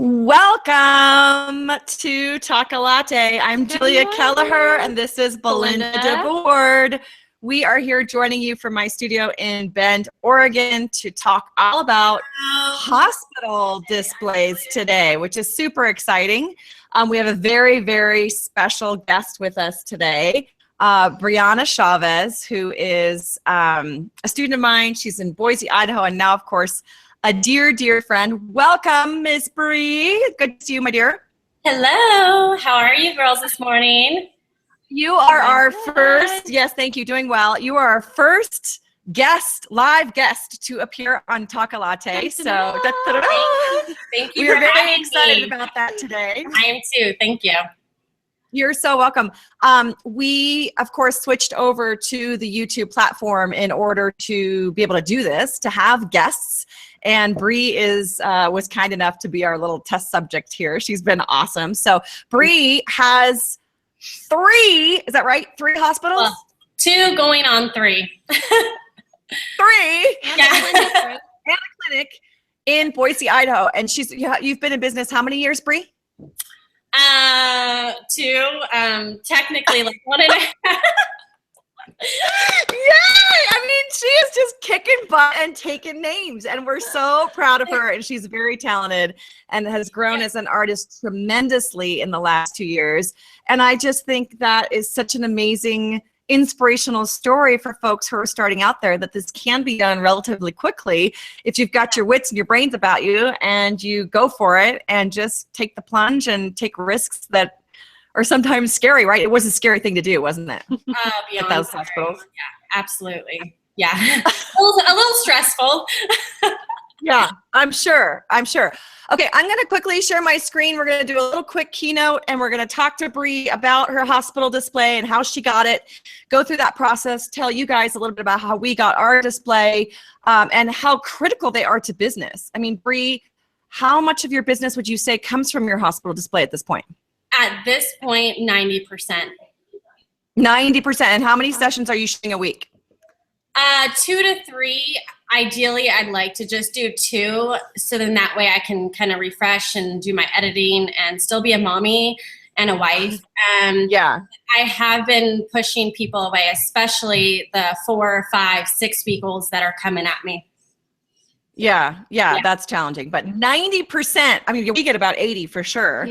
Welcome to Talk-A-Latte. I'm Julia Kelleher, and this is Belinda DeVord. We are here joining you from my studio in Bend, Oregon, to talk all about hospital displays today, which is super exciting. We have a very, very special guest with us today, Brianna Chavez, who is a student of mine. She's in Boise, Idaho, and now, of course, a dear, dear friend. Welcome, Miss Bree. Good to see you, my dear. Hello. How are you girls this morning? You are our first, yes, thank you, doing well. You are our first guest, live guest to appear on Talk-A-Latte. So, Thank you. We are very excited about that today. I am too. Thank you. You're so welcome. We, of course, switched over to the YouTube platform in order to be able to do this, to have guests. And Bree was kind enough to be our little test subject here. She's been awesome. So Bree has 3, is that right? 3 hospitals? Well, 2 going on 3. 3? Yeah. And a clinic in Boise, Idaho. And you've been in business how many years, Bree? 2, technically like 1.5. Yay! I mean, she is just kicking butt and taking names, and we're so proud of her. And she's very talented and has grown as an artist tremendously in the last 2 years. And I just think that is such an amazing, inspirational story for folks who are starting out there, that this can be done relatively quickly if you've got your wits and your brains about you and you go for it and just take the plunge and take risks that are sometimes scary, right? It was a scary thing to do, wasn't it? Beyond at those hospitals. Yeah, absolutely. Yeah. a little stressful. Yeah, I'm sure. Okay, I'm going to quickly share my screen. We're going to do a little quick keynote, and we're going to talk to Bree about her hospital display and how she got it, go through that process, tell you guys a little bit about how we got our display, and how critical they are to business. I mean, Bree, how much of your business would you say comes from your hospital display at this point? At this point, 90%. 90%. And how many sessions are you shooting a week? 2 to 3. Ideally, I'd like to just do 2, so then that way I can kind of refresh and do my editing and still be a mommy and a wife. Yeah. I have been pushing people away, especially the 4, 5, 6-week-olds that are coming at me. Yeah, that's challenging. But 90%, I mean, we get about 80 for sure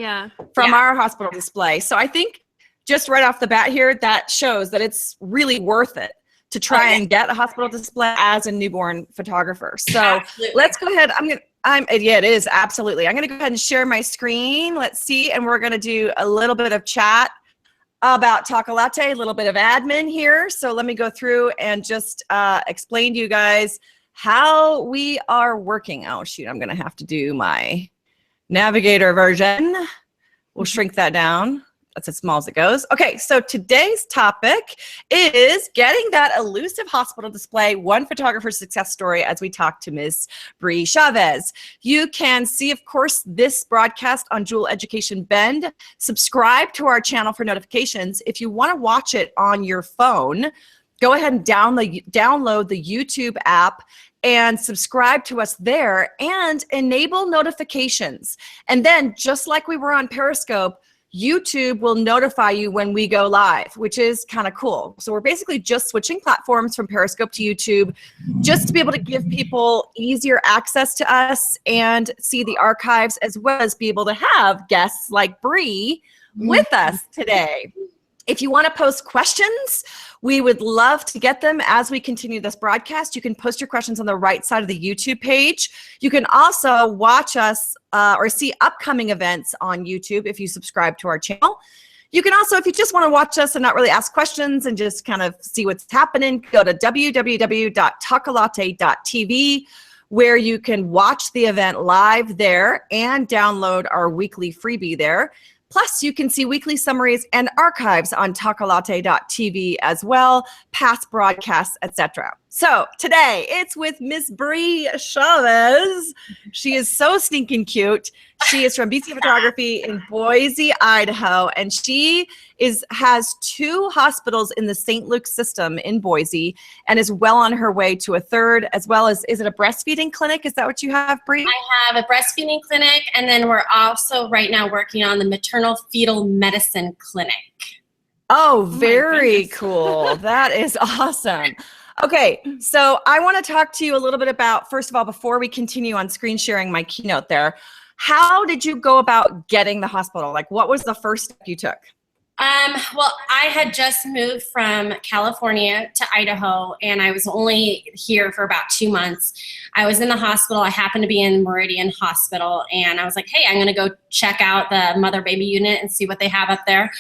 from our hospital display. So I think just right off the bat here, that shows that it's really worth it to try and get a hospital display as a newborn photographer. So let's go ahead. Yeah, it is, absolutely. I'm going to go ahead and share my screen. Let's see. And we're going to do a little bit of chat about Talk-A-Latte, a little bit of admin here. So let me go through and just explain to you guys how we are working. Oh, shoot, I'm going to have to do my navigator version. We'll shrink that down. That's as small as it goes. Okay, so today's topic is getting that elusive hospital display, one photographer's success story, as we talk to Ms. Bree Chavez. You can see, of course, this broadcast on Jewel Education Bend. Subscribe to our channel for notifications. If you want to watch it on your phone, go ahead and download the YouTube app and subscribe to us there and enable notifications. And then, just like we were on Periscope, YouTube will notify you when we go live, which is kind of cool. So we're basically just switching platforms from Periscope to YouTube just to be able to give people easier access to us and see the archives, as well as be able to have guests like Bree with us today. If you want to post questions, we would love to get them as we continue this broadcast. You can post your questions on the right side of the YouTube page. You can also watch us or see upcoming events on YouTube if you subscribe to our channel. You can also, if you just want to watch us and not really ask questions and just kind of see what's happening, go to www.talkalatte.tv, where you can watch the event live there and download our weekly freebie there. Plus, you can see weekly summaries and archives on talkalatte.tv as well, past broadcasts, etc. So today it's with Miss Bree Chavez. She is so stinking cute. She is from BC Photography in Boise, Idaho, and she has 2 hospitals in the St. Luke system in Boise and is well on her way to a 3rd, as well as, is it a breastfeeding clinic? Is that what you have, Bree? I have a breastfeeding clinic, and then we're also right now working on the maternal fetal medicine clinic. Oh, very cool. That is awesome. Okay, so I want to talk to you a little bit about, first of all, before we continue on screen sharing my keynote there, how did you go about getting the hospital? Like, what was the first step you took? Well, I had just moved from California to Idaho, and I was only here for about 2 months. I was in the hospital. I happened to be in Meridian Hospital, and I was like, hey, I'm going to go check out the mother-baby unit and see what they have up there.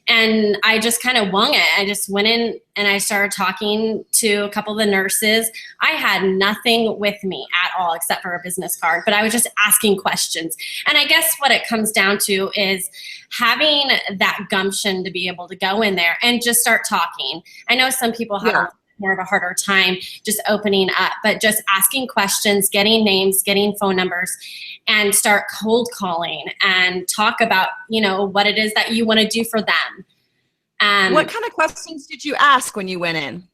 And I just kind of wung it. I just went in and I started talking to a couple of the nurses. I had nothing with me at all except for a business card, but I was just asking questions. And I guess what it comes down to is having that gumption to be able to go in there and just start talking. I know some people have more of a harder time just opening up, but just asking questions, getting names, getting phone numbers, and start cold calling and talk about, what it is that you want to do for them. What kind of questions did you ask when you went in?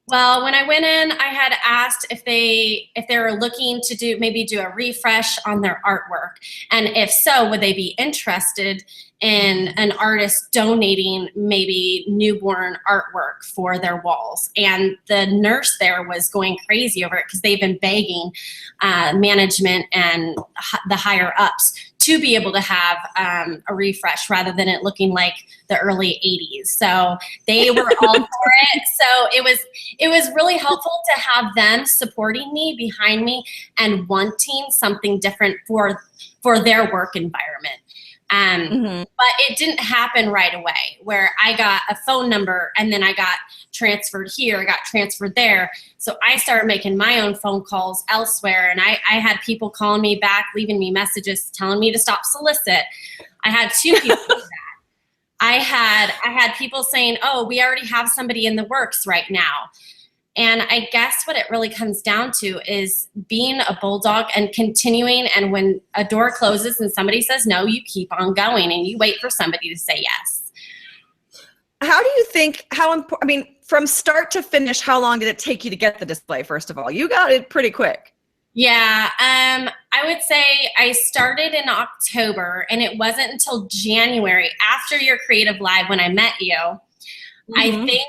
Well, when I went in, I had asked if they were looking to do a refresh on their artwork. And if so, would they be interested in an artist donating maybe newborn artwork for their walls? And the nurse there was going crazy over it because they've been begging management and the higher ups to be able to have a refresh rather than it looking like the early 80s. So they were all for it. So it was really helpful to have them supporting me, behind me, and wanting something different for their work environment. But it didn't happen right away where I got a phone number and then I got transferred here, I got transferred there. So I started making my own phone calls elsewhere, and I had people calling me back, leaving me messages telling me to stop solicit. I had 2 people do that. I had people saying, oh, we already have somebody in the works right now. And I guess what it really comes down to is being a bulldog and continuing. And when a door closes and somebody says no, you keep on going and you wait for somebody to say yes. How do you think, from start to finish, how long did it take you to get the display, first of all? You got it pretty quick. Yeah, I would say I started in October, and it wasn't until January, after your Creative Live, when I met you. I think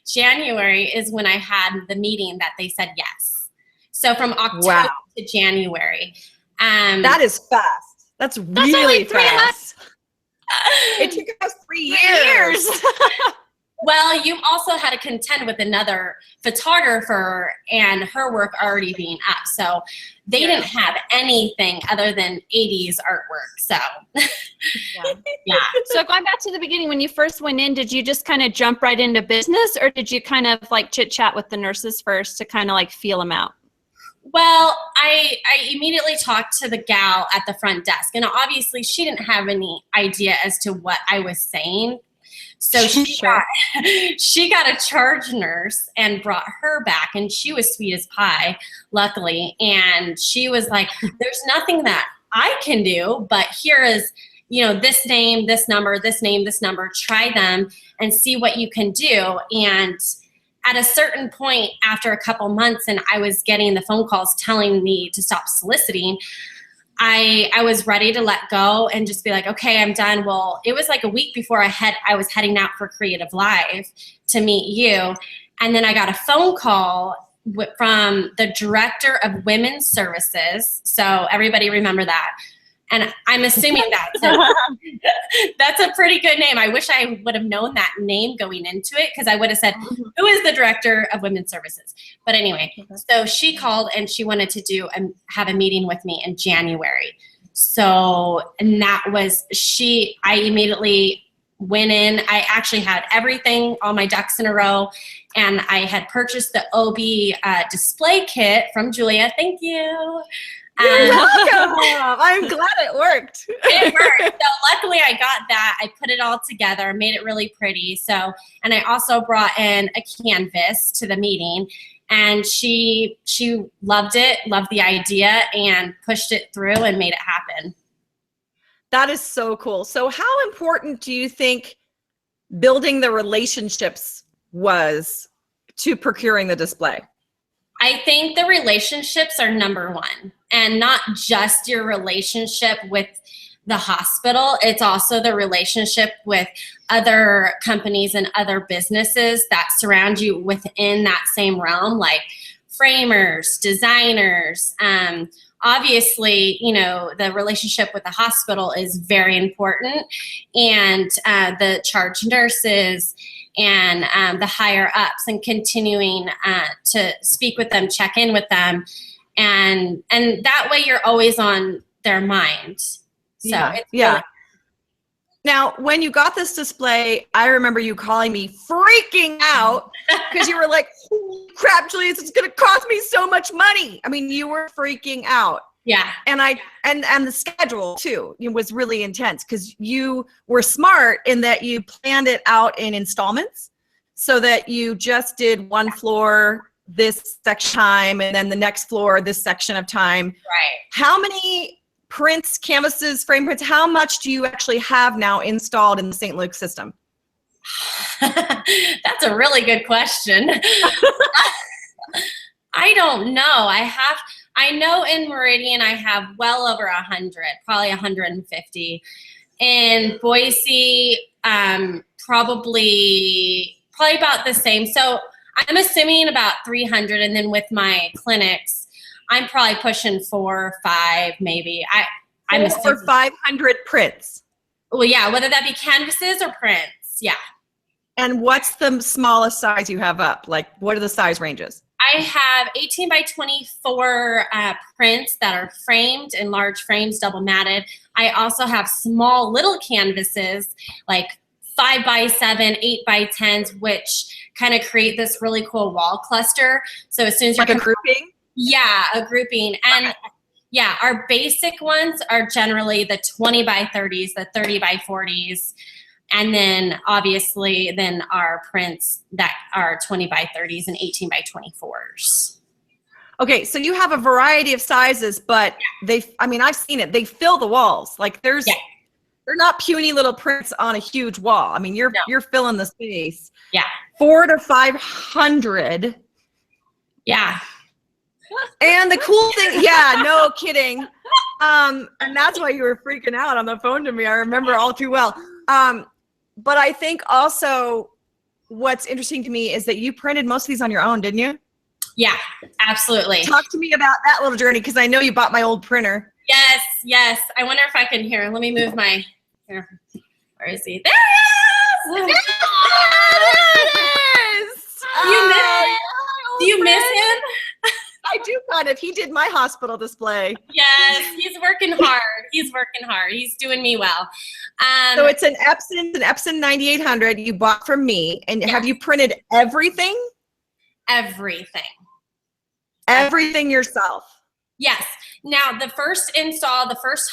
January is when I had the meeting that they said yes. So from October to January. That is fast. That's really fast. It took us 3 years. Well, you also had to contend with another photographer and her work already being up. So they didn't have anything other than 80s artwork. So, So going back to the beginning, when you first went in, did you just kind of jump right into business, or did you kind of like chit chat with the nurses first to kind of like feel them out? Well, I immediately talked to the gal at the front desk, and obviously she didn't have any idea as to what I was saying. So she got a charge nurse and brought her back, and she was sweet as pie, luckily. And she was like, there's nothing that I can do, but here is, this name, this number, this name, this number, try them and see what you can do. And at a certain point, after a couple months, and I was getting the phone calls telling me to stop soliciting, I was ready to let go and just be like, okay, I'm done. Well, it was like a week before I was heading out for Creative Live to meet you. And then I got a phone call from the director of women's services. So everybody remember that. And I'm assuming that's a pretty good name. I wish I would have known that name going into it, because I would have said, who is the director of women's services? But anyway, so she called and she wanted to have a meeting with me in January. So, and that was I immediately went in. I actually had everything, all my ducks in a row, and I had purchased the OB display kit from Julia. Thank you. You're welcome. I'm glad it worked. It worked. So luckily I got that. I put it all together, made it really pretty. So, and I also brought in a canvas to the meeting, and she loved it, loved the idea, and pushed it through and made it happen. That is so cool. So how important do you think building the relationships was to procuring the display? I think the relationships are number one, and not just your relationship with the hospital. It's also the relationship with other companies and other businesses that surround you within that same realm, like framers, designers. Obviously, you know, the relationship with the hospital is very important, and the charge nurses and the higher ups, and continuing to speak with them, check in with them, and that way you're always on their mind. So it's really. Now, when you got this display, I remember you calling me freaking out because you were like, holy crap, Julia, it's going to cost me so much money. I mean, you were freaking out. Yeah. And and the schedule too, it was really intense because you were smart in that you planned it out in installments so that you just did one floor this section time and then the next floor this section of time. Right. How many prints, canvases, frame prints, how much do you actually have now installed in the St. Luke's system? That's a really good question. I don't know. I know in Meridian I have well over 100, probably 150. In Boise, probably about the same. So I'm assuming about 300, and then with my clinics, I'm probably pushing 4 or 5, maybe. I'm for 500 prints. Well, yeah, whether that be canvases or prints, yeah. And what's the smallest size you have up? Like, what are the size ranges? I have 18 by 24 prints that are framed in large frames, double matted. I also have small little canvases, like 5 by 7, 8 by 10s, which kind of create this really cool wall cluster. So as soon as you're like a grouping? Yeah, a grouping. And yeah, our basic ones are generally the 20 by 30s, the 30 by 40s. And then obviously then our prints that are 20 by 30s and 18 by 24s. Okay, so you have a variety of sizes, but I've seen it. They fill the walls. Like they're not puny little prints on a huge wall. I mean, you're filling the space. Yeah. 400 to 500. Yeah. And the cool thing, no kidding. And that's why you were freaking out on the phone to me. I remember all too well. But I think also what's interesting to me is that you printed most of these on your own, didn't you? Yeah, absolutely. Talk to me about that little journey, because I know you bought my old printer. Yes. I wonder if I can hear. Let me move my. Here. Where is he? There he is! There it is! Do you miss him? I do kind of. He did my hospital display. Yes, he's working hard. He's doing me well. So it's an Epson 9800 you bought from me, and have you printed everything? Everything yourself? Yes. Now, the first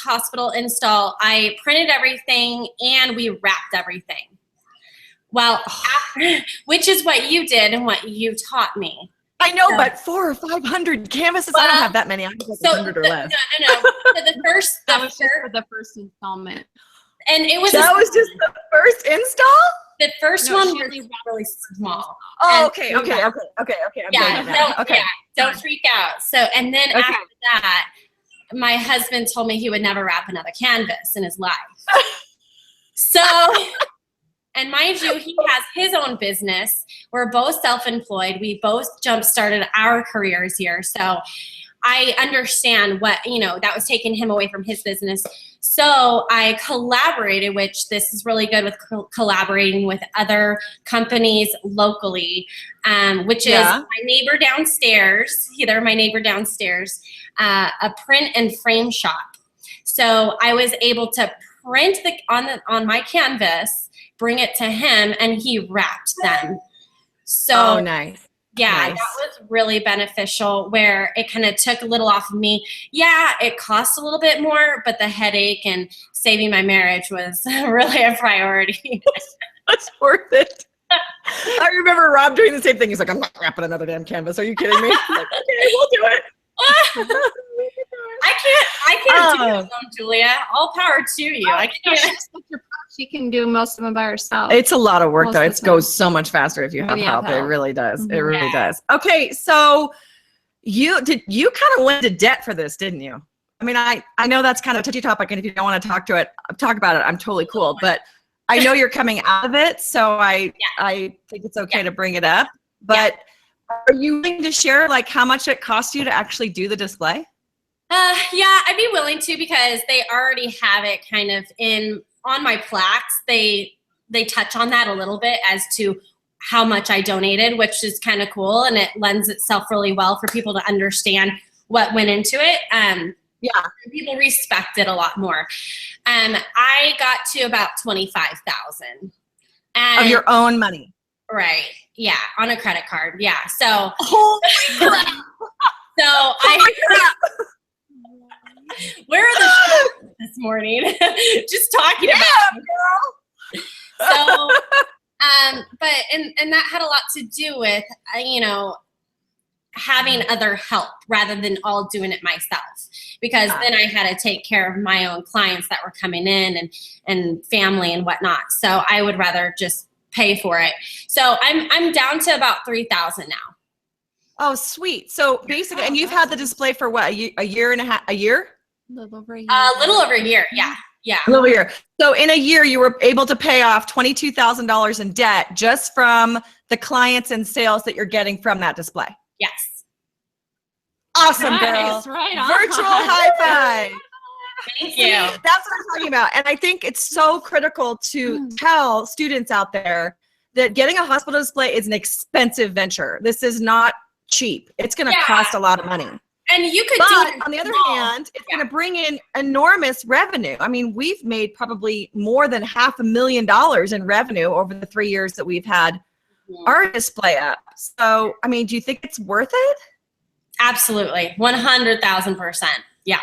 hospital install, I printed everything and we wrapped everything. Well, which is what you did and what you taught me. I know, but 400 or 500 canvases, I don't have that many. I have like 100 or less. No. So that was just for the first installment. And it was that was just the first install? The first one was really small. Oh, okay. I'm Don't freak out. So, and then after that, my husband told me he would never wrap another canvas in his life. So, and mind you, he has his own business. We're both self-employed. We both jump-started our careers here. So I understand what, that was taking him away from his business. So I collaborated, which this is really good with collaborating with other companies locally, which is my neighbor downstairs, a print and frame shop. So I was able to print on my canvas, bring it to him, and he wrapped them. So nice. Yeah, nice. That was really beneficial, where it kind of took a little off of me. Yeah, it cost a little bit more, but the headache and saving my marriage was really a priority. That's worth it. I remember Rob doing the same thing. He's like, I'm not wrapping another damn canvas. Are you kidding me? I'm like, okay, we'll do it. I can't do it alone, Julia. All power to you. I can't. She can do most of them by herself. It's a lot of work, though. It goes so much faster if you have help. It really does. Mm-hmm. It really does. Okay, so you kind of went into debt for this, didn't you? I mean, I know that's kind of a touchy topic, and if you don't want to talk about it, I'm totally cool. But I know you're coming out of it, so I think it's okay to bring it up. But are you willing to share like how much it cost you to actually do the display? Yeah, I'd be willing to, because they already have it kind of on my plaques. They touch on that a little bit as to how much I donated, which is kind of cool, and it lends itself really well for people to understand what went into it. People respect it a lot more. I got to about $25,000 of your own money, right? Yeah, on a credit card. Yeah, so holy crap! Holy crap! Where are the shows this morning? Just talking about them, girl. So, but that had a lot to do with, having other help rather than all doing it myself, because then I had to take care of my own clients that were coming in and family and whatnot. So I would rather just pay for it. So I'm down to about $3,000 now. Oh, sweet. So basically, and you've had the display for what, a year and a half, a year? A little over a year. A little over a year. Yeah. Yeah. A little year. So in a year, you were able to pay off $22,000 in debt just from the clients and sales that you're getting from that display. Yes. Awesome, girl. Right on. Virtual high five. Thank you. That's what I'm talking about. And I think it's so critical to tell students out there that getting a hospital display is an expensive venture. This is not cheap. It's going to cost a lot of money. And you could do it on the other hand, it's going to bring in enormous revenue. I mean, we've made probably more than $500,000 in revenue over the 3 years that we've had our display up. So, I mean, do you think it's worth it? Absolutely. 100,000%. Yeah.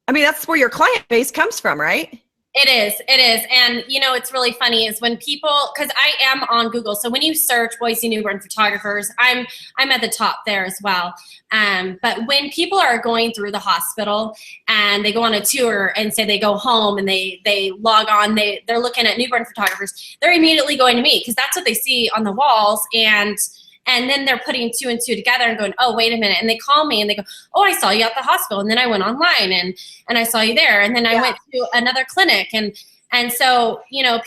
I mean, that's where your client base comes from, right? It is. It is. And, it's really funny is when people, because I am on Google. So when you search Boise newborn photographers, I'm at the top there as well. But when people are going through the hospital and they go on a tour and say they go home and they log on, they're looking at newborn photographers, they're immediately going to me because that's what they see on the walls. And then they're putting two and two together and going, oh, wait a minute. And they call me and they go, oh, I saw you at the hospital. And then I went online and I saw you there. And then I went to another clinic. And so,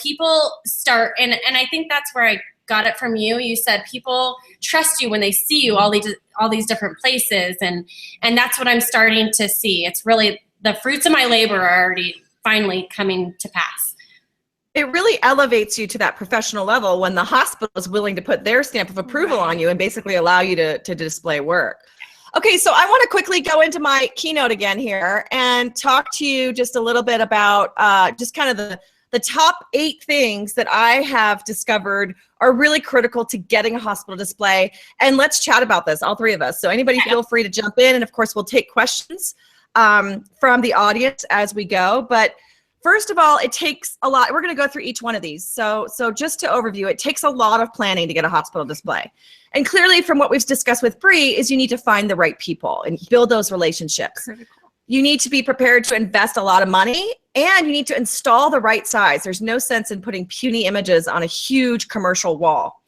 people start, and I think that's where I got it from you. You said people trust you when they see you all these different places. And that's what I'm starting to see. It's really the fruits of my labor are already finally coming to pass. It really elevates you to that professional level when the hospital is willing to put their stamp of approval on you and basically allow you to display work. Okay, so I want to quickly go into my keynote again here and talk to you just a little bit about just kind of the top 8 things that I have discovered are really critical to getting a hospital display. And let's chat about this, all 3 of us. So anybody feel free to jump in, and of course we'll take questions from the audience as we go. But first of all, it takes a lot. We're going to go through each one of these. So just to overview, it takes a lot of planning to get a hospital display. And clearly from what we've discussed with Bree is you need to find the right people and build those relationships. Critical. You need to be prepared to invest a lot of money, and you need to install the right size. There's no sense in putting puny images on a huge commercial wall.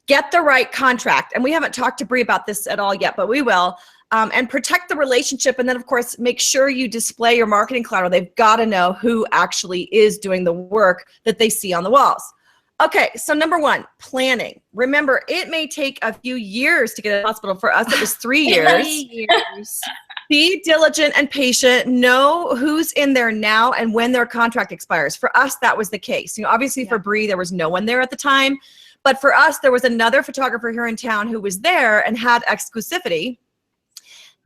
Get the right contract. And we haven't talked to Bree about this at all yet, but we will. And protect the relationship. And then, of course, make sure you display your marketing collateral. They've got to know who actually is doing the work that they see on the walls. Okay, so number 1, planning. Remember, it may take a few years to get a hospital. For us, it was 3 years. 3 years. Be diligent and patient. Know who's in there now and when their contract expires. For us, that was the case. Obviously for Bree, there was no one there at the time. But for us, there was another photographer here in town who was there and had exclusivity.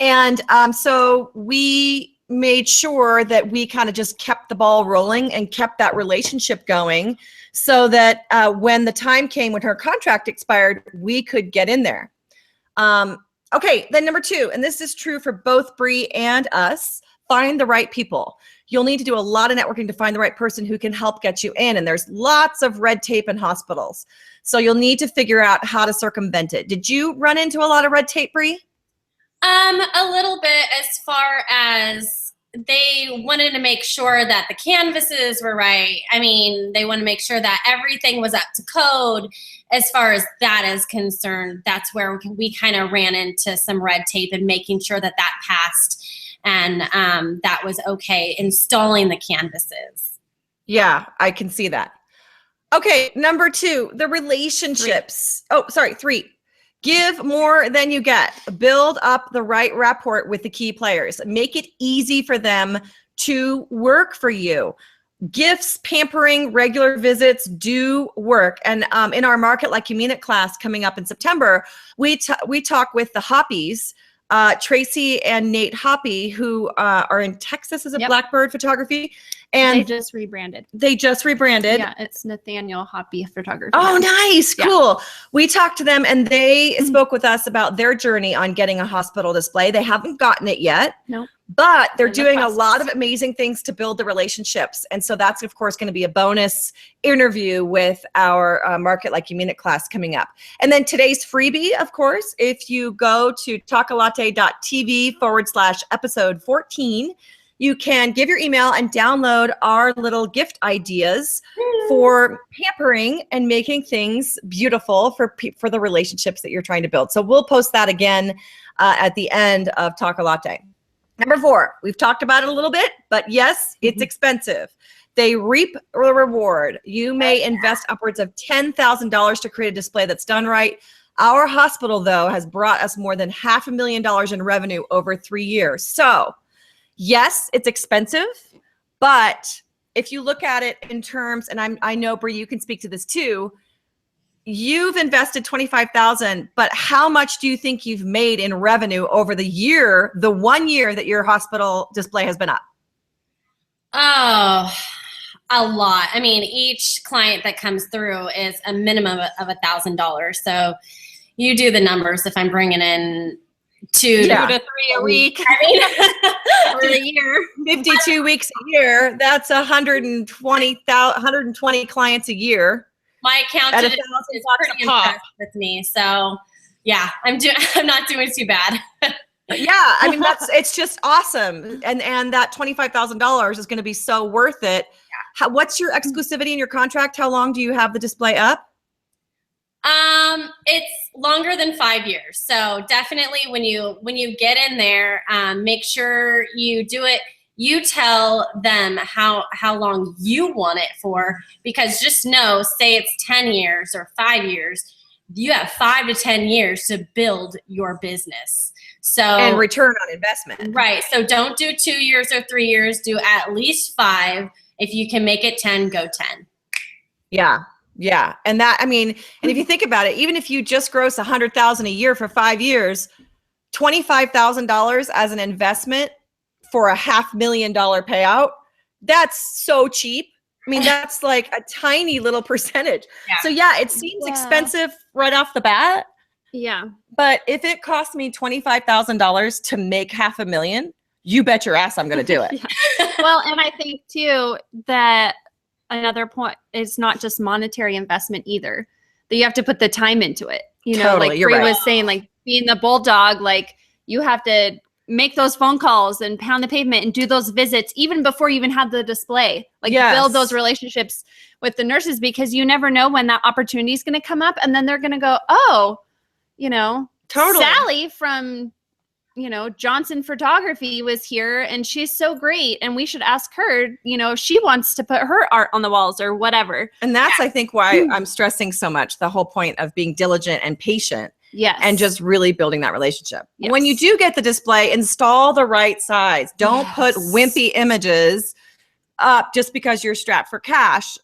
And so we made sure that we kind of just kept the ball rolling and kept that relationship going so that when the time came when her contract expired, we could get in there. Okay, then number 2, and this is true for both Bree and us, find the right people. You'll need to do a lot of networking to find the right person who can help get you in. And there's lots of red tape in hospitals. So you'll need to figure out how to circumvent it. Did you run into a lot of red tape, Bree? A little bit, as far as they wanted to make sure that the canvases were right. I mean, they want to make sure that everything was up to code. As far as that is concerned, that's where we kind of ran into some red tape and making sure that that passed and that was okay, installing the canvases. Yeah, I can see that. Okay, number 2, the relationships. 3. Give more than you get. Build up the right rapport with the key players. Make it easy for them to work for you. Gifts, pampering, regular visits do work. And in our Market Like You Mean It class coming up in September, we talk with the Hoppies, Tracy and Nate Hoppy, who are in Texas as a Blackbird Photography. And they just rebranded. Yeah, it's Nathaniel Hoppy Photography. Oh, nice. Yeah. Cool. We talked to them and they spoke with us about their journey on getting a hospital display. They haven't gotten it yet. No. But they're doing a lot of amazing things to build the relationships. And so that's, of course, going to be a bonus interview with our Market Like You Mean It class coming up. And then today's freebie, of course, if you go to talkalatte.tv/episode 14, you can give your email and download our little gift ideas for pampering and making things beautiful for the relationships that you're trying to build. So we'll post that again at the end of Talk-A-Latte. Number 4, we've talked about it a little bit, but yes, it's expensive. They reap the reward. You may invest upwards of $10,000 to create a display that's done right. Our hospital, though, has brought us more than $500,000 in revenue over 3 years. So yes, it's expensive, but if you look at it in terms, and I know, Bree, you can speak to this too, you've invested $25,000, but how much do you think you've made in revenue over the 1 year that your hospital display has been up? Oh, a lot. I mean, each client that comes through is a minimum of $1,000. So you do the numbers. If I'm bringing in 2 to 3 a week, I mean, for the year, 52 weeks a year, that's 120 clients a year. My accountant is pretty impressed with me. So yeah, I'm not doing too bad. Yeah, I mean, it's just awesome. And that $25,000 is going to be so worth it. Yeah. What's your exclusivity in your contract? How long do you have the display up? It's longer than 5 years. So definitely when you get in there, make sure you do it. You tell them how long you want it for, because just know, say it's 10 years or 5 years, you have 5 to 10 years to build your business. So and return on investment. Right. So don't do 2 years or 3 years, do at least 5. If you can make it 10, go 10. Yeah. Yeah. And that, I mean, and if you think about it, even if you just gross $100,000 a year for 5 years, $25,000 as an investment for a $500,000 payout, that's so cheap. I mean, that's like a tiny little percentage. Yeah. So yeah, it seems expensive right off the bat. Yeah. But if it cost me $25,000 to make $500,000, you bet your ass I'm going to do it. Yeah. Well, and I think too that another point is not just monetary investment either. That you have to put the time into it. You know, totally, like Bree was saying, like being the bulldog, like you have to make those phone calls and pound the pavement and do those visits even before you even have the display. Like build those relationships with the nurses, because you never know when that opportunity is going to come up, and then they're going to go, oh, you know, totally. Sally from, you know, Johnson Photography was here and she's so great, and we should ask her, you know, if she wants to put her art on the walls or whatever. And that's, I think, why I'm stressing so much the whole point of being diligent and patient. Yes. And just really building that relationship. Yes. When you do get the display, install the right size. Don't put wimpy images up just because you're strapped for cash.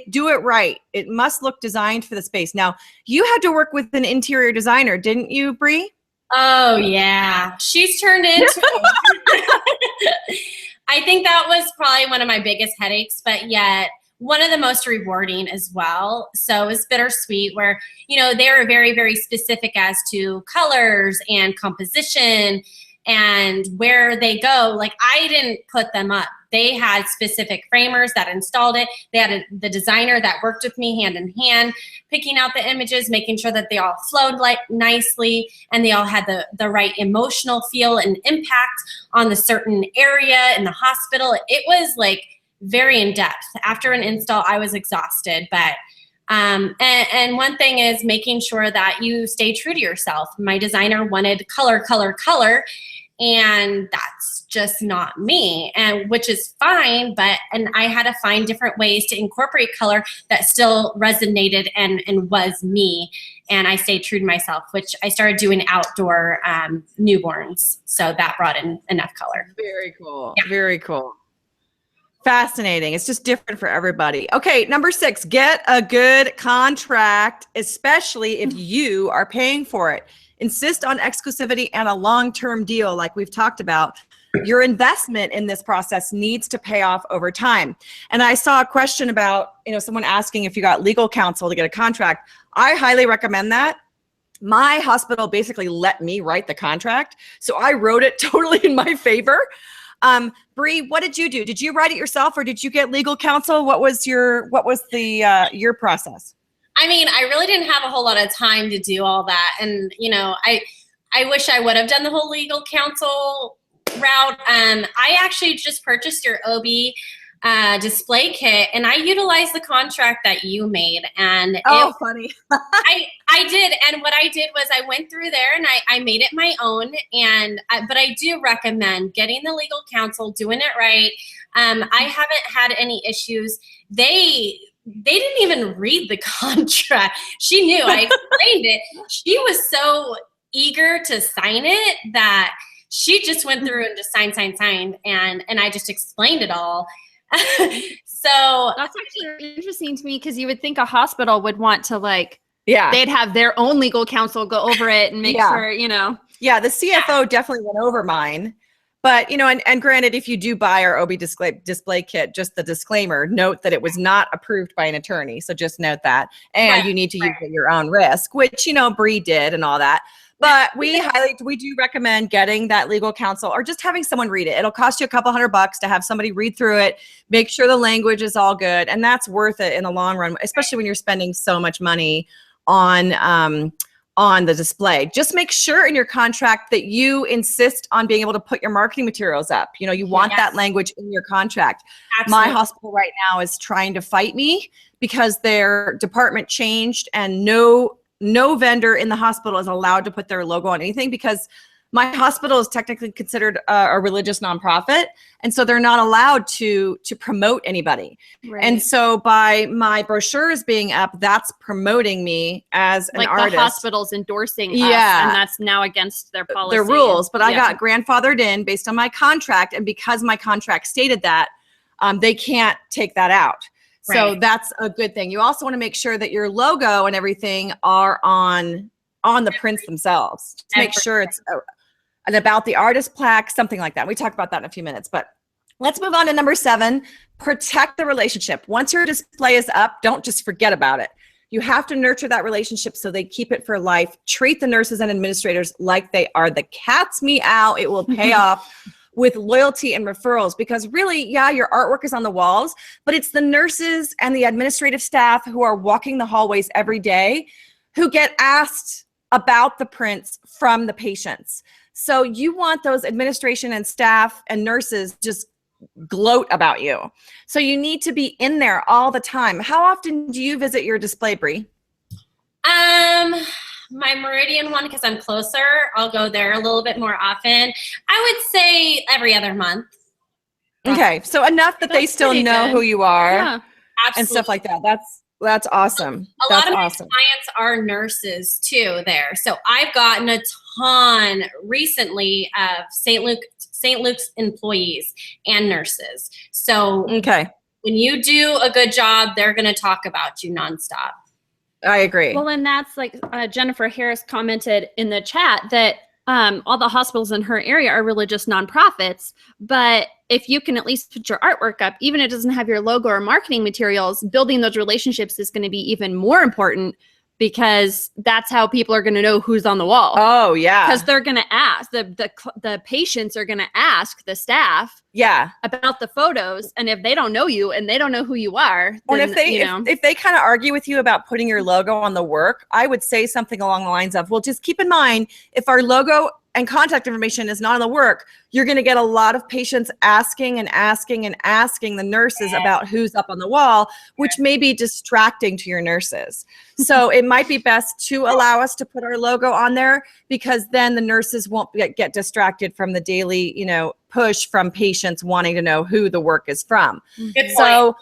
Do it right. It must look designed for the space. Now, you had to work with an interior designer, didn't you, Bree? Oh yeah, she's turned into think that was probably one of my biggest headaches, but yet one of the most rewarding as well. So it was bittersweet where, you know, they were very, very specific as to colors and composition and where they go. Like, I didn't put them up. They had specific framers that installed it. They had the designer that worked with me hand in hand, picking out the images, making sure that they all flowed like nicely, and they all had the right emotional feel and impact on the certain area in the hospital. It was like very in depth. After an install, I was exhausted, but and one thing is making sure that you stay true to yourself. My designer wanted color, color, color, and that's just not me, and which is fine, and I had to find different ways to incorporate color that still resonated and was me, and I stayed true to myself, which I started doing outdoor newborns, so that brought in enough color. Very cool. Yeah. Very cool. Fascinating. It's just different for everybody. Okay, number 6, get a good contract, especially if you are paying for it. Insist on exclusivity and a long-term deal like we've talked about. Your investment in this process needs to pay off over time. And I saw a question about, you know, someone asking if you got legal counsel to get a contract. I highly recommend that. My hospital basically let me write the contract, so I wrote it totally in my favor. Bree, what did you do? Did you write it yourself or did you get legal counsel? What was your process? I mean, I really didn't have a whole lot of time to do all that. And, you know, I wish I would have done the whole legal counsel route. I actually just purchased your OB display kit, and I utilized the contract that you made. And funny. I did. And what I did was I went through there and I made it my own. But I do recommend getting the legal counsel, doing it right. I haven't had any issues. They didn't even read the contract. She knew. I explained it. She was so eager to sign it that she just went through and just signed. And I just explained it all. So that's actually interesting to me, because you would think a hospital would want to they'd have their own legal counsel go over it and make sure, you know. Yeah, the CFO definitely went over mine. But, you know, and granted, if you do buy our OB display kit, just the disclaimer, note that it was not approved by an attorney. So just note that. And you need to use it at your own risk, which, you know, Bree did and all that. But we do recommend getting that legal counsel or just having someone read it. It'll cost you a couple $100 to have somebody read through it, make sure the language is all good. And that's worth it in the long run, especially when you're spending so much money on the display. Just make sure in your contract that you insist on being able to put your marketing materials up. You know, you want that language in your contract. Absolutely. My hospital right now is trying to fight me because their department changed and no vendor in the hospital is allowed to put their logo on anything, because my hospital is technically considered a religious nonprofit. And so they're not allowed to promote anybody. Right. And so by my brochures being up, that's promoting me as an artist. The hospital's endorsing us, and that's now against their policy. Their rules. But I got grandfathered in based on my contract. And because my contract stated that, they can't take that out. So that's a good thing. You also want to make sure that your logo and everything are on the prints themselves. Just make sure it's an about the artist plaque, something like that. We talked about that in a few minutes, but let's move on to number 7, protect the relationship. Once your display is up, don't just forget about it. You have to nurture that relationship so they keep it for life. Treat the nurses and administrators like they are the cat's meow. It will pay off with loyalty and referrals, because really, your artwork is on the walls, but it's the nurses and the administrative staff who are walking the hallways every day who get asked about the prints from the patients. So you want those administration and staff and nurses just gloat about you. So you need to be in there all the time. How often do you visit your display, Bree? My Meridian one, because I'm closer, I'll go there a little bit more often. I would say every other month. Okay, so enough that they still know who you are and stuff like that. That's awesome. A lot of my clients are nurses too there. So I've gotten a ton recently of St. Luke's employees and nurses. So when you do a good job, they're going to talk about you nonstop. I agree. Well, and that's like Jennifer Harris commented in the chat that all the hospitals in her area are really just nonprofits. But if you can at least put your artwork up, even if it doesn't have your logo or marketing materials, building those relationships is going to be even more important, because that's how people are going to know who's on the wall. Oh, yeah. Because they're going to ask, the patients are going to ask the staff about the photos. And if they don't know you and they don't know who you are, then, if they kind of argue with you about putting your logo on the work, I would say something along the lines of, well, just keep in mind, if our logo and contact information is not on the work, you're going to get a lot of patients asking the nurses about who's up on the wall, which may be distracting to your nurses. So it might be best to allow us to put our logo on there, because then the nurses won't get distracted from the daily, push from patients wanting to know who the work is from. So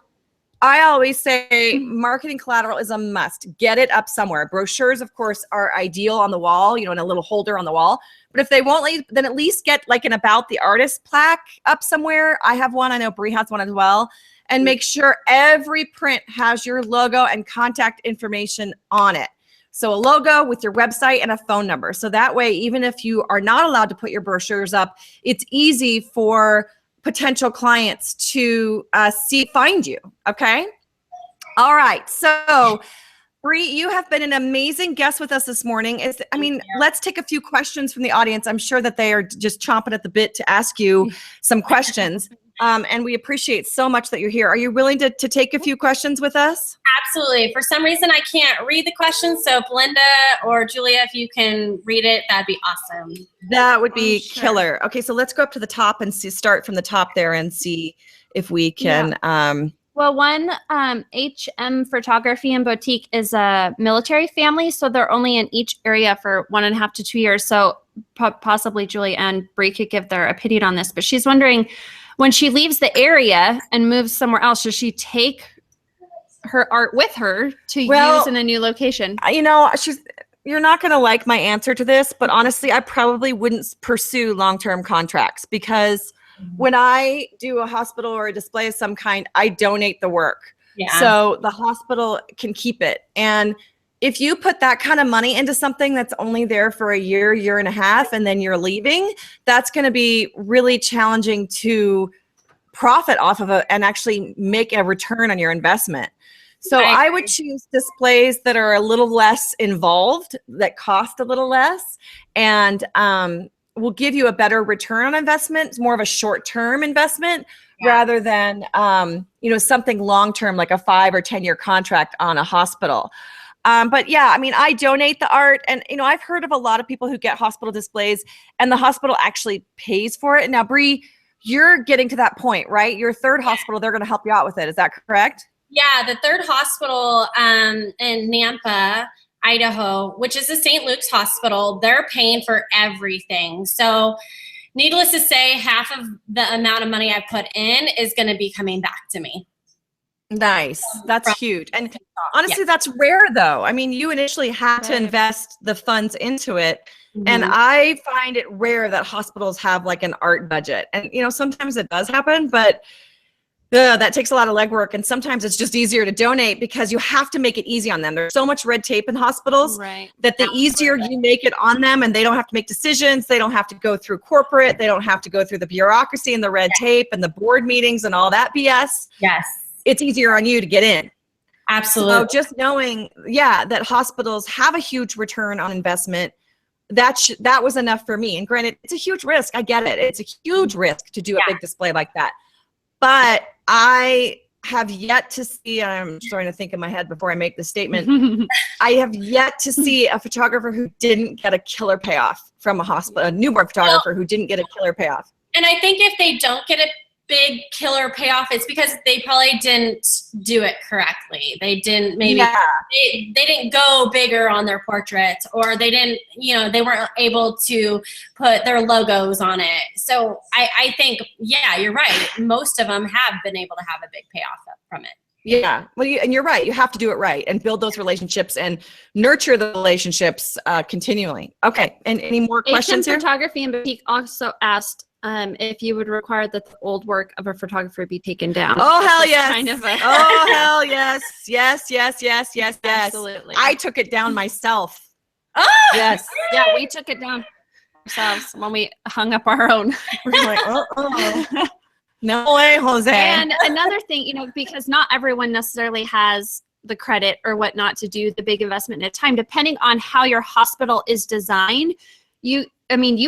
I always say marketing collateral is a must. Get it up somewhere. Brochures, of course, are ideal on the wall, in a little holder on the wall. But if they won't, then at least get like an About the Artist plaque up somewhere. I have one. I know Bree has one as well. And make sure every print has your logo and contact information on it. So a logo with your website and a phone number. So that way, even if you are not allowed to put your brochures up, it's easy for potential clients to find you. Okay. All right. So Bree, you have been an amazing guest with us this morning. Let's take a few questions from the audience. I'm sure that they are just chomping at the bit to ask you some questions. And we appreciate so much that you're here. Are you willing to take a few questions with us? Absolutely. For some reason, I can't read the questions. So if Linda or Julia, if you can read it, that'd be awesome. That would be killer. Okay, so let's go up to the top and start from the top there and see if we can. Well, one, HM Photography and Boutique is a military family, so they're only in each area for 1.5 to 2 years. So possibly Julie and Bree could give their opinion on this, but she's wondering, when she leaves the area and moves somewhere else, should she take her art with her to use in a new location? You're not going to like my answer to this, but honestly, I probably wouldn't pursue long-term contracts, because when I do a hospital or a display of some kind, I donate the work. Yeah. So the hospital can keep it. And if you put that kind of money into something that's only there for a year and a half, and then you're leaving, that's going to be really challenging to profit off of and actually make a return on your investment. So I would choose displays that are a little less involved, that cost a little less, and will give you a better return on investment. It's more of a short-term investment rather than something long-term like a 5 or 10 year contract on a hospital. But yeah, I donate the art, and I've heard of a lot of people who get hospital displays and the hospital actually pays for it. Now, Bree, you're getting to that point, right? Your third hospital, they're going to help you out with it. Is that correct? Yeah, the third hospital in Nampa, Idaho, which is the St. Luke's Hospital, they're paying for everything. So needless to say, half of the amount of money I put in is going to be coming back to me. Nice. That's huge. And honestly, that's rare though. You initially had to invest the funds into it. Mm-hmm. And I find it rare that hospitals have like an art budget. And, sometimes it does happen, but that takes a lot of legwork. And sometimes it's just easier to donate because you have to make it easy on them. There's so much red tape in hospitals that the easier you make it on them, and they don't have to make decisions. They don't have to go through corporate. They don't have to go through the bureaucracy and the red tape and the board meetings and all that BS. Yes. It's easier on you to get in. Absolutely. So just knowing, that hospitals have a huge return on investment, that was enough for me. And granted, it's a huge risk. I get it. It's a huge risk to do a big display like that. But I have yet to see, I'm starting to think in my head before I make the statement, I have yet to see a photographer who didn't get a killer payoff from a hospital, a newborn photographer who didn't get a killer payoff. And I think if they don't get a big killer payoff, it's because they probably didn't do it correctly. They didn't they didn't go bigger on their portraits, or they didn't, they weren't able to put their logos on it. So I think, you're right. Most of them have been able to have a big payoff from it. Yeah. Well, and you're right. You have to do it right and build those relationships and nurture the relationships continually. Okay. And any more questions here? Photography and Boutique also asked if you would require that the old work of a photographer be taken down. Oh, hell yes. Oh, hell yes. Yes. Absolutely. I took it down myself. Oh, yes. Yeah, we took it down. ourselves when we hung up our own. We're like, oh. No way, Jose. And another thing, because not everyone necessarily has the credit or whatnot to do the big investment in time, depending on how your hospital is designed, you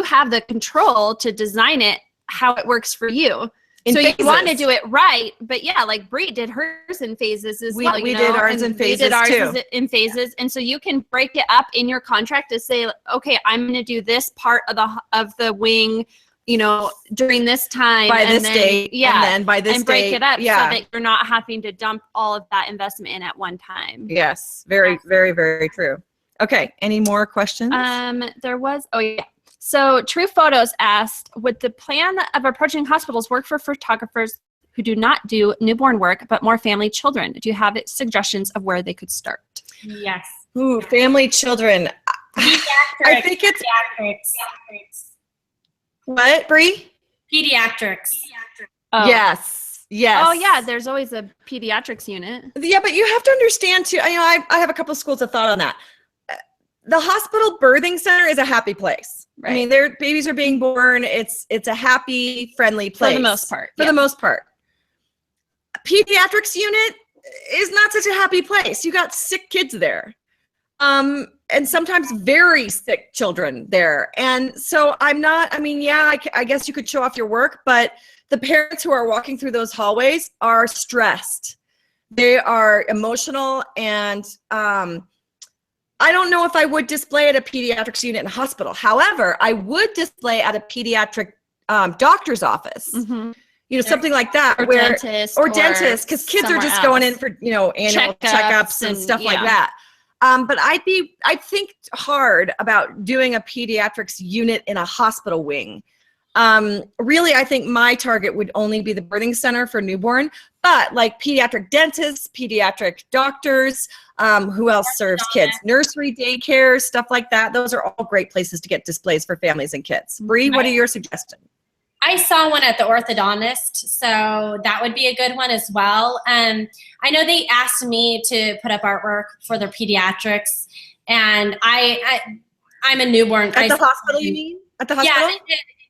have the control to design it how it works for you. So you want to do it right, but yeah, like Bree did hers in phases as well. We did ours in phases too. And so you can break it up in your contract to say, okay, I'm going to do this part of the wing, during this time by this date, and then by this and break it up so yeah. that you're not having to dump all of that investment in at one time. Yes, very, very, very true. Okay, any more questions? There was, So True Photos asked, would the plan of approaching hospitals work for photographers who do not do newborn work, but more family children? Do you have suggestions of where they could start? Yes. Ooh, family children. I think it's pediatrics. What, Bree? Pediatrics. Oh. Yes. Oh yeah, there's always a pediatrics unit. Yeah, but you have to understand too. I have a couple of schools of thought on that. The hospital birthing center is a happy place. Right. I mean, their babies are being born. It's a happy, friendly place for the most part. For the most part. A pediatrics unit is not such a happy place. You got sick kids there. And sometimes very sick children there. And so I guess you could show off your work, but the parents who are walking through those hallways are stressed. They are emotional, and I don't know if I would display at a pediatrics unit in a hospital. However, I would display at a pediatric doctor's office. Mm-hmm. Something like that, or dentist, because kids are just going in for annual checkups and stuff like that. But I'd think hard about doing a pediatrics unit in a hospital wing. Really, I think my target would only be the birthing center for newborn, but like pediatric dentists, pediatric doctors, who else serves kids? Nursery, daycare, stuff like that. Those are all great places to get displays for families and kids. Bree, what are your suggestions? I saw one at the orthodontist, so that would be a good one as well. I know they asked me to put up artwork for their pediatrics, and I'm a newborn. At the hospital, you mean? At the hospital?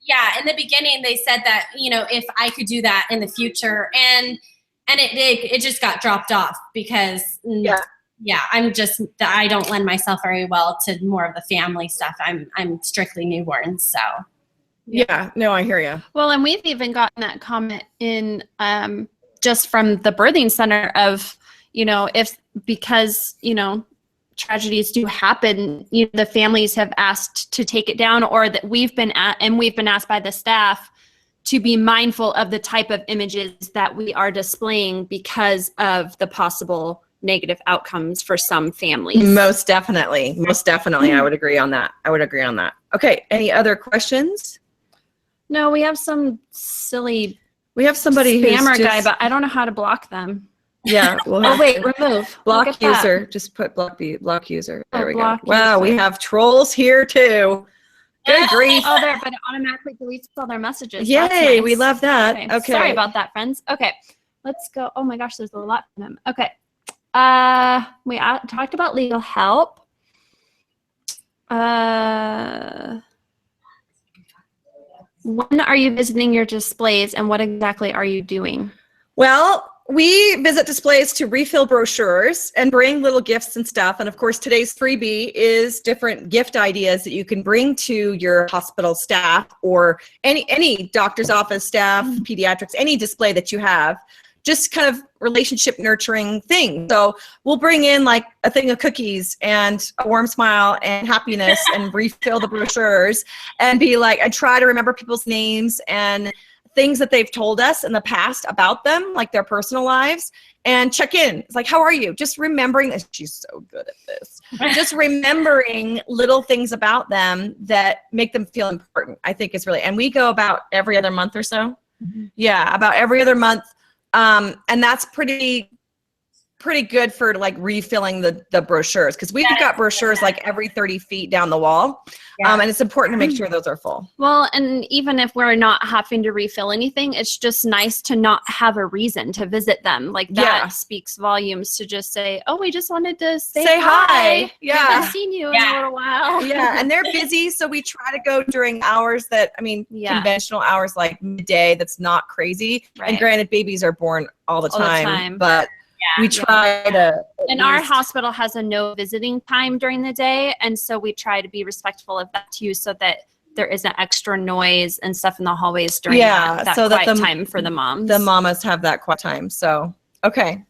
Yeah. In the beginning, they said that if I could do that in the future, and it just got dropped off because I don't lend myself very well to more of the family stuff. I'm strictly newborn, so. Yeah, no, I hear you. Well, and we've even gotten that comment in just from the birthing center of, because tragedies do happen, the families have asked to take it down, or that we've been asked by the staff to be mindful of the type of images that we are displaying because of the possible negative outcomes for some families. Most definitely. I would agree on that. Okay, any other questions? No, we have some silly. We have somebody spammer guy, but I don't know how to block them. Yeah. Remove. Block user. That. Just put block user. There we go. Wow, user. We have trolls here too. Good grief. Oh, there, but it automatically deletes all their messages. Yay, nice. We love that. Okay. Sorry about that, friends. Okay, let's go. Oh my gosh, there's a lot from them. Okay. We talked about legal help. When are you visiting your displays, and what exactly are you doing? Well, we visit displays to refill brochures and bring little gifts and stuff. And of course, today's freebie is different gift ideas that you can bring to your hospital staff or any doctor's office staff, pediatrics, any display that you have. Just kind of relationship nurturing thing. So we'll bring in like a thing of cookies and a warm smile and happiness and refill the brochures and be like, I try to remember people's names and things that they've told us in the past about them, like their personal lives, and check in. It's like, how are you? Just remembering this. She's so good at this. Just remembering little things about them that make them feel important, I think is really, and we go about every other month or so. Mm-hmm. Yeah, about every other month. And that's pretty pretty good for like refilling the brochures, because we've got brochures like every 30 feet down the wall. And it's important to make sure those are full. Well, and even if we're not having to refill anything, it's just nice to not have a reason to visit them. Like that speaks volumes to just say, oh, we just wanted to say hi. Yeah. We haven't seen you in a little while. Yeah. And they're busy. So we try to go during hours that, conventional hours like midday, that's not crazy. Right. And granted, babies are born all the time. But we try to. And our hospital has a no visiting time during the day. And so we try to be respectful of that too, so that there isn't extra noise and stuff in the hallways during that so quiet time for the moms. The mamas have that quiet time. So, okay.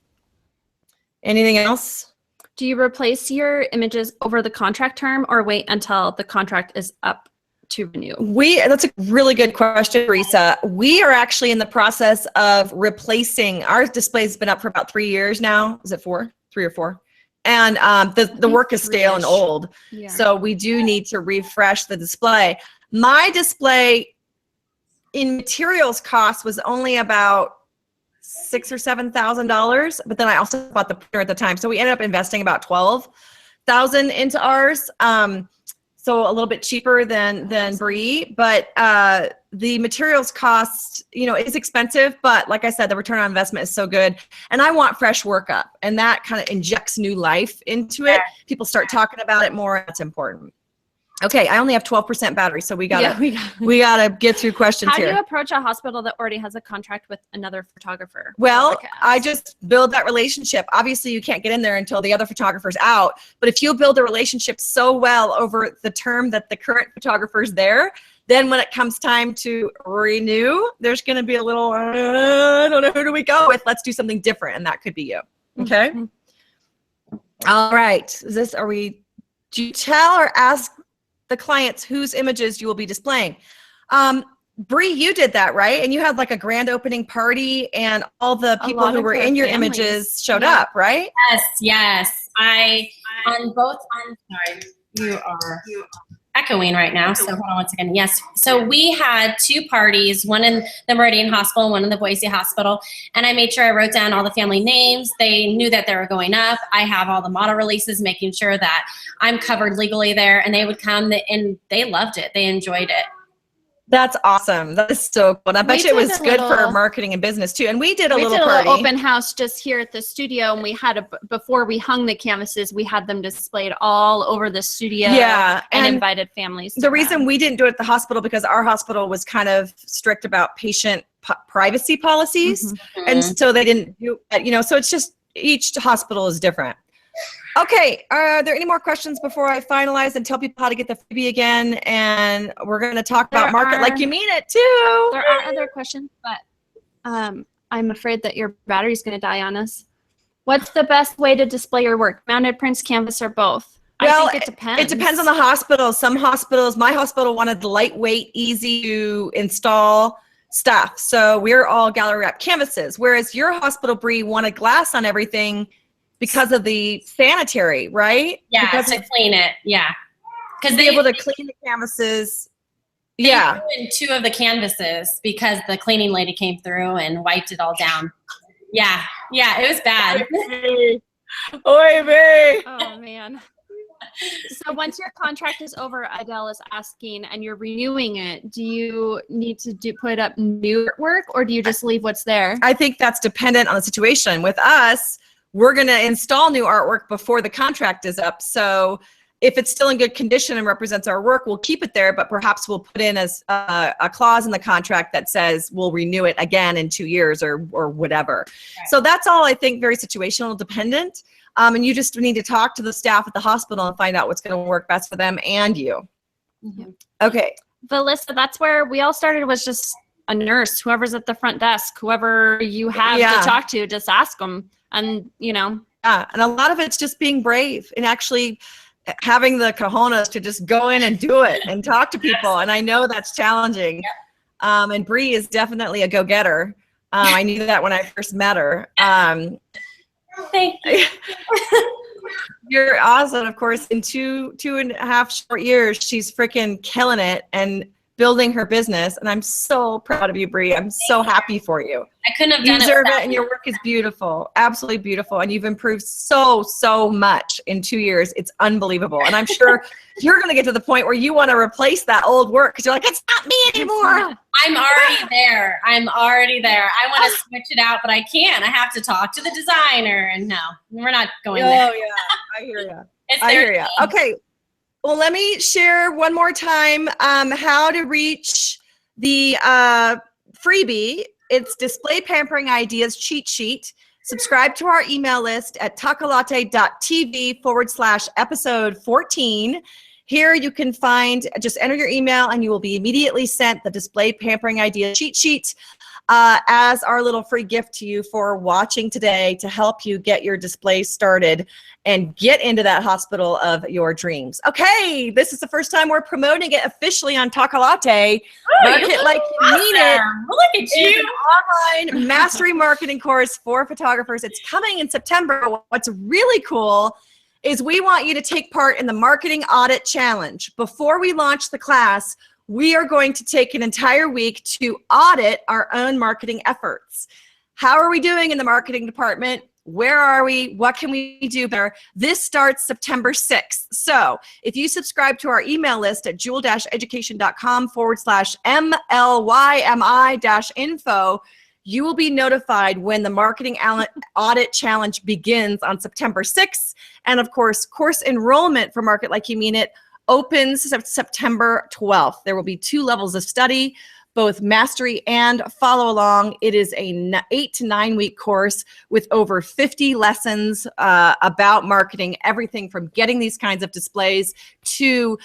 Anything else? Do you replace your images over the contract term or wait until the contract is up to renew? That's a really good question, Teresa. We are actually in the process of replacing, our display's been up for about 3 years now. Is it 4? 3 or 4? And the work is stale and old. Yeah. So we do need to refresh the display. My display in materials cost was only about $6,000 or $7,000, but then I also bought the printer at the time. So we ended up investing about $12,000 into ours. So a little bit cheaper than Bree, but the materials cost, is expensive, but like I said, the return on investment is so good. And I want fresh work up, and that kind of injects new life into it. People start talking about it more. That's important. Okay, I only have 12% battery, so we gotta get through questions here. How do you approach a hospital that already has a contract with another photographer? Well, I just build that relationship. Obviously, you can't get in there until the other photographer's out, but if you build a relationship so well over the term that the current photographer's there, then when it comes time to renew, there's going to be a little, I don't know, who do we go with? Let's do something different, and that could be you. Okay? Mm-hmm. All right. Do you tell or ask the clients whose images you will be displaying? Bree, you did that, right? And you had like a grand opening party, and all the people who were in your images showed up, right? Yes. I'm sorry, you are echoing right now, so hold on one second. Yes, so we had 2 parties, one in the Meridian Hospital, one in the Boise Hospital, and I made sure I wrote down all the family names. They knew that they were going up. I have all the model releases, making sure that I'm covered legally there, and they would come, and they loved it. They enjoyed it. That's awesome. That is so cool. And I bet you it was good for marketing and business too. And we did a little open house just here at the studio, and we had before we hung the canvases, we had them displayed all over the studio. Yeah, and invited families. The reason we didn't do it at the hospital, because our hospital was kind of strict about patient privacy policies, and so they didn't do. So it's just each hospital is different. Okay, are there any more questions before I finalize and tell people how to get the freebie again? And we're going to talk about market like you mean it too. There are other questions, but I'm afraid that your battery's going to die on us. What's the best way to display your work? Mounted prints, canvas, or both? Well, I think it depends. It depends on the hospital. Some hospitals, my hospital wanted the lightweight, easy to install stuff. So we're all gallery wrap canvases, whereas your hospital, Bree, wanted glass on everything because of the sanitary, right? Yeah, because to clean it. Yeah, because they're able to clean the canvases. Yeah, in 2 of the canvases because the cleaning lady came through and wiped it all down. Yeah, it was bad. Oy vey. Oh man. So once your contract is over, Adele is asking, and you're renewing it, do you need to put up new artwork, or do you just leave what's there? I think that's dependent on the situation. With us, we're going to install new artwork before the contract is up. So if it's still in good condition and represents our work, we'll keep it there, but perhaps we'll put in a clause in the contract that says we'll renew it again in 2 years or whatever. Right. So that's all, I think, very situational dependent. And you just need to talk to the staff at the hospital and find out what's going to work best for them and you. Mm-hmm. Okay. Valissa, that's where we all started, was just a nurse, whoever's at the front desk, whoever you have to talk to, just ask them. And, Yeah, and a lot of it's just being brave and actually having the cojones to just go in and do it and talk to people. And I know that's challenging. Yep. And Bree is definitely a go-getter. I knew that when I first met her. Thank you. You're awesome. Of course, in two and a half short years, she's freaking killing it. And building her business. And I'm so proud of you, Bree. I'm so happy for you. I couldn't have You done deserve it. And your work is beautiful. Absolutely beautiful. And you've improved so, so much in 2 years. It's unbelievable. And I'm sure you're going to get to the point where you want to replace that old work because you're like, it's not me anymore. I'm already there. I'm already there. I want to switch it out, but I can't. I have to talk to the designer. And no, we're not going there. Oh, yeah. I hear you. It's I their hear you. thing. Okay. Well, let me share one more time how to reach the freebie. It's Display Pampering Ideas Cheat Sheet. Subscribe to our email list at talkalatte.tv/episode 14. Here you can find, just enter your email and you will be immediately sent the Display Pampering Ideas Cheat Sheet as our little free gift to you for watching today to help you get your display started and get into that hospital of your dreams. Okay, this is the first time we're promoting it officially on Talk-A-Latte. Market like you mean it. Look at It's you. an online mastery marketing course for photographers. It's coming in September. What's really cool is we want you to take part in the Marketing Audit Challenge. Before we launch the class, we are going to take an entire week to audit our own marketing efforts. How are we doing in the marketing department? Where are we? What can we do better? This starts September 6th. So if you subscribe to our email list at jewel-education.com/MLYMI-info, you will be notified when the Marketing Audit Challenge begins on September 6th. And of course, course enrollment for Market Like You Mean It opens September 12th. There will be 2 levels of study, both mastery and follow along. It is a 8 to 9 week course with over 50 lessons about marketing, everything from getting these kinds of displays to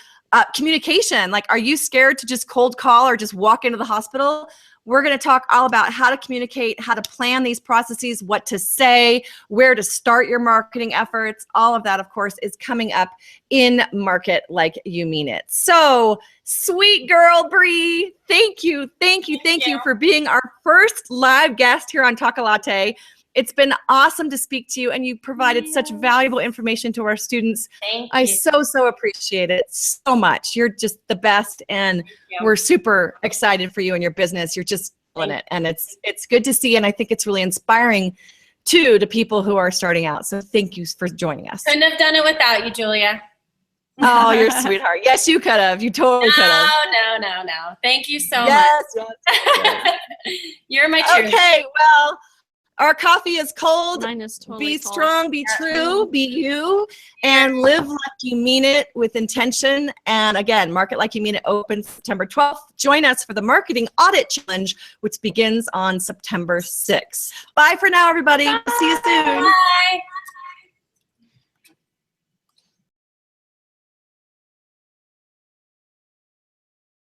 communication. Like, are you scared to just cold call or just walk into the hospital? We're going to talk all about how to communicate, how to plan these processes, what to say, where to start your marketing efforts. All of that, of course, is coming up in Market Like You Mean It. So, sweet girl, Bree, thank you for being our first live guest here on Talk-A-Latte. It's been awesome to speak to you, and you provided such valuable information to our students. I so appreciate it so much. You're just the best, and we're super excited for you and your business. You're just killing it, and it's good to see, and I think it's really inspiring too to people who are starting out. So thank you for joining us. Couldn't have done it without you, Julia. Oh, you're a sweetheart. Yes, you could have. You totally could have. No. Thank you so much. Yes. You're my truth. Okay, well, our coffee is cold. Mine is totally Be cold. strong, be true, be you, and live like you mean it with intention. And again, Market Like You Mean It opens September 12th. Join us for the Marketing Audit Challenge, which begins on September 6th. Bye for now, everybody. Bye. See you soon. Bye.